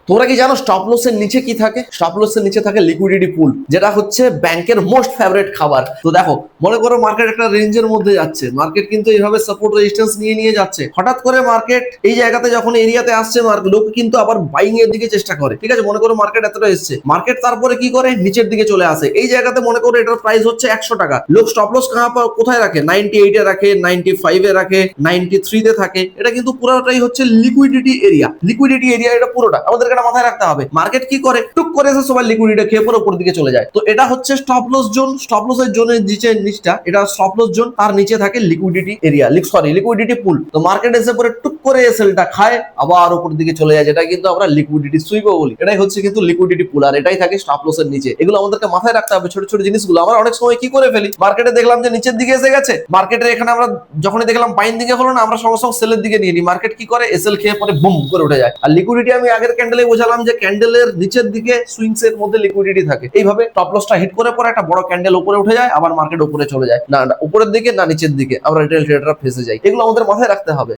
তোমরা কি জানো স্টপ লসের নিচে কি থাকে? স্টপ লসের নিচে থাকে লিকুইডিটি পুল, যেটা হচ্ছে ব্যাংকের মোস্ট ফেভারিট খাবার। তো দেখো, মনে করো মার্কেট একটা রেঞ্জের মধ্যে যাচ্ছে, মার্কেট কিন্তু এইভাবে সাপোর্ট রেজিস্ট্যান্স নিয়ে নিয়ে যাচ্ছে। হঠাৎ করে মার্কেট এই জায়গাতে যখন এরিয়াতে আসছে, লোক কিন্তু আবার বাইং এর দিকে চেষ্টা করে। ঠিক আছে, মনে করো মার্কেট এতটা এসছে, মার্কেট তারপরে কি করে নিচের দিকে চলে আসে। এই জায়গাতে মনে করো এটার প্রাইস হচ্ছে 100 টাকা, লোক স্টপ লস কোথায় রাখে? 98 এ রাখে, 95 এ রাখে, 93 তে থাকে। এটা কিন্তু পুরোটাই হচ্ছে লিকুইডিটি এরিয়া। লিকুইডিটি এরিয়া এটা পুরোটা আমাদেরকে এটা মাথায় রাখতে হবে। মার্কেট কি করে? টুক করে এসে সবাই লিকুইডিটি খেয়ে পরে উপর দিকে চলে যায়। তো এটা হচ্ছে স্টপ লস জোন। স্টপ লসের জোনের নিচটা এটা স্টপ লস জোন, তার নিচে থাকে লিকুইডিটি এরিয়া, লিকুইডিটি পুল। তো মার্কেট এসে পরে টুক করে এসএলটা খায়, আবার উপর দিকে চলে যায়, যেটা কিন্তু আমরা লিকুইডিটি সুইপও বলি। এটাই হচ্ছে কিন্তু লিকুইডিটি পুল, আর এটাই থাকে স্টপ লসের নিচে। এগুলো আমাদেরকে মাথায় রাখতে হবে, ছোট ছোট জিনিসগুলো। আমরা অনেক সময় কি করে ফেলি, মার্কেটে দেখলাম যে নিচের দিকে এসে গেছে, মার্কেটের এখানে আমরা যখনই দেখলাম বাইন দিকে হলো না, আমরা সঙ্গে সঙ্গে সেলের দিকে নিয়ে নিই। মার্কেট কি করে? এসএল খেয়ে পরে বুম করে উঠে যায়। আর লিকুইডিটি আমি আগের ক্যান্ডেলে বোঝালাম যে ক্যান্ডেলের নিচের দিকে সুইংস এর মধ্যে লিকুইডিটি থাকে। এইভাবে টপ লসটা হিট করে পরে একটা বড় ক্যান্ডেল উপরে উঠে যায়, আবার মার্কেট উপরে চলে যায়, না উপরের দিকে না নিচের দিকে, আমরা রিটেল ট্রেডাররা ফেসে যাই। এগুলো আমাদের মাথায় রাখতে হবে।